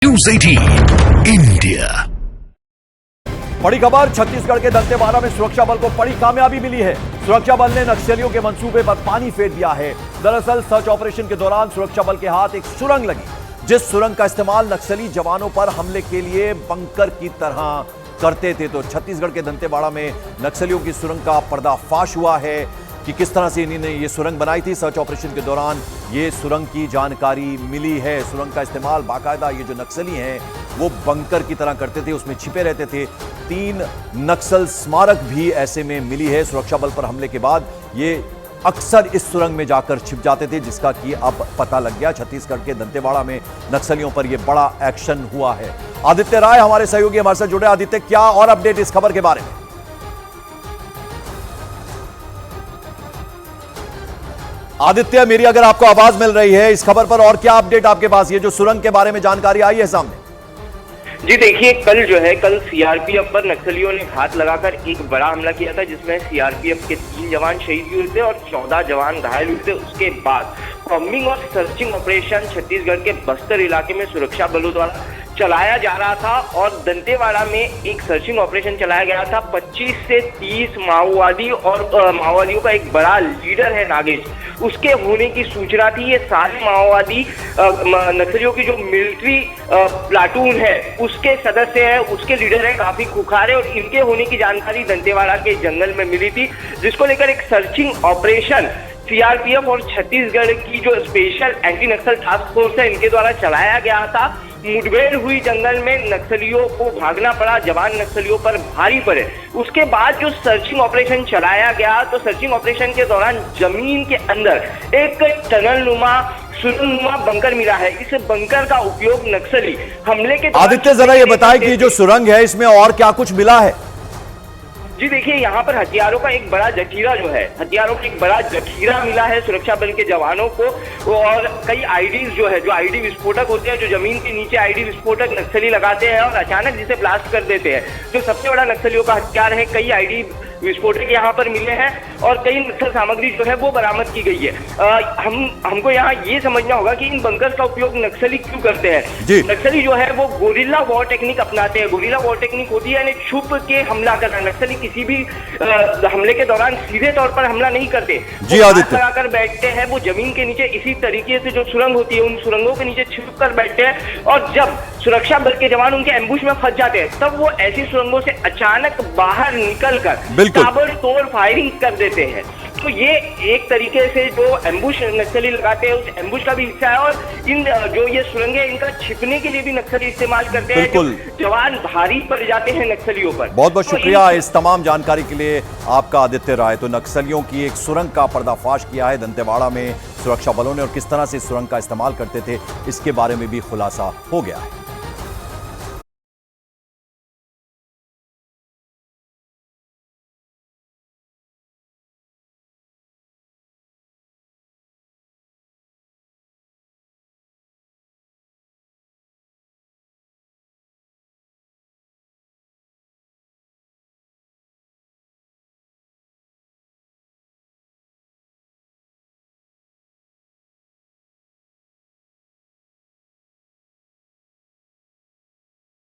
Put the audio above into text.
News 18 India. बड़ी खबर, छत्तीसगढ़ के दंतेवाड़ा में सुरक्षा बल को बड़ी कामयाबी मिली है। सुरक्षा बल ने नक्सलियों के मंसूबे पर पानी फेर दिया है। दरअसल सर्च ऑपरेशन के दौरान सुरक्षा बल के हाथ एक सुरंग लगी, जिस सुरंग का इस्तेमाल नक्सली जवानों पर हमले के लिए बंकर की तरह करते थे। तो छत्तीसगढ़ के दंतेवाड़ा में नक्सलियों की सुरंग का पर्दाफाश हुआ है कि किस तरह से इन्होंने ये सुरंग बनाई थी। सर्च ऑपरेशन के दौरान ये सुरंग की जानकारी मिली है। सुरंग का इस्तेमाल बाकायदा ये जो नक्सली हैं वो बंकर की तरह करते थे, उसमें छिपे रहते थे। 3 नक्सल स्मारक भी ऐसे में मिली है। सुरक्षा बल पर हमले के बाद ये अक्सर इस सुरंग में जाकर छिप जाते थे, जिसका कि अब पता लग गया। छत्तीसगढ़ के दंतेवाड़ा में नक्सलियों पर यह बड़ा एक्शन हुआ है। आदित्य राय हमारे सहयोगी हमारे साथ जुड़े। आदित्य, क्या और अपडेट इस खबर के बारे में? आदित्य, मेरी अगर आपको आवाज मिल रही है इस खबर पर, और क्या अपडेट आपके पास, ये जो सुरंग के बारे में जानकारी आई है सामने? जी देखिए, कल सीआरपीएफ पर नक्सलियों ने घात लगाकर एक बड़ा हमला किया था, जिसमें सीआरपीएफ के 3 जवान शहीद हुए थे और 14 जवान घायल हुए थे। उसके बाद कॉम्बिंग और सर्चिंग ऑपरेशन छत्तीसगढ़ के बस्तर इलाके में सुरक्षा बलों द्वारा चलाया जा रहा था और दंतेवाड़ा में एक सर्चिंग ऑपरेशन चलाया गया था। 25 से 30 माओवादी और माओवादियों का एक बड़ा लीडर है नागेश, उसके होने की सूचना थी। ये सारे माओवादी नक्सलियों की जो मिलिट्री प्लाटून है उसके सदस्य है, उसके लीडर है, काफी खुखार है और इनके होने की जानकारी दंतेवाड़ा के जंगल में मिली थी, जिसको लेकर एक सर्चिंग ऑपरेशन सीआरपीएफ और छत्तीसगढ़ की जो स्पेशल एंटी नक्सल टास्क फोर्स है इनके द्वारा चलाया गया था। मुठभेड़ हुई जंगल में, नक्सलियों को भागना पड़ा, जवान नक्सलियों पर भारी पड़े। उसके बाद जो सर्चिंग ऑपरेशन चलाया गया, तो सर्चिंग ऑपरेशन के दौरान जमीन के अंदर एक टनल नुमा सुरंगनुमा बंकर मिला है। इस बंकर का उपयोग नक्सली हमले के आदित्य, जरा ये बताएं कि जो सुरंग है इसमें और क्या कुछ मिला है? जी देखिए, यहाँ पर हथियारों का एक बड़ा जखीरा मिला है सुरक्षा बल के जवानों को, और कई आईडीज जो आईडी विस्फोटक होते हैं, जो जमीन के नीचे आईडी विस्फोटक नक्सली लगाते हैं और अचानक जिसे ब्लास्ट कर देते हैं। जो सबसे बड़ा नक्सलियों का हथियार है, कई आईडी विस्फोटक यहाँ पर मिले हैं और कई नक्सल सामग्री जो है वो बरामद की गई है। हमको यहाँ ये समझना होगा कि इन बंकर का उपयोग नक्सली क्यों करते हैं। नक्सली जो है वो गोरिल्ला वॉर टेक्निक अपनाते हैं। गोरिल्ला वॉर टेक्निक होती है यानी छुप के हमला करना। नक्सली किसी भी हमले के दौरान सीधे तौर पर हमला नहीं करते, लगाकर बैठते हैं। वो जमीन के नीचे इसी तरीके से जो सुरंग होती है उन सुरंगों के नीचे छिप कर बैठते हैं और जब सुरक्षा बल के जवान उनके एम्बुश में फंस जाते हैं तब वो ऐसी सुरंगों से अचानक बाहर निकलकर ताबड़तोड़ फायरिंग कर देते हैं। तो ये एक तरीके से जो एम्बुश नक्सली लगाते हैं उस एम्बुश का भी हिस्सा है और इन जो ये सुरंगें इनका छिपने के लिए भी नक्सली इस्तेमाल करते हैं। जवान भारी पड़ जाते हैं नक्सलियों पर। बहुत बहुत शुक्रिया इस तमाम जानकारी के लिए आपका, आदित्य राय। तो नक्सलियों की एक सुरंग का पर्दाफाश किया है दंतेवाड़ा में सुरक्षा बलों ने, और किस तरह से इस सुरंग का इस्तेमाल करते थे इसके बारे में भी खुलासा हो गया है।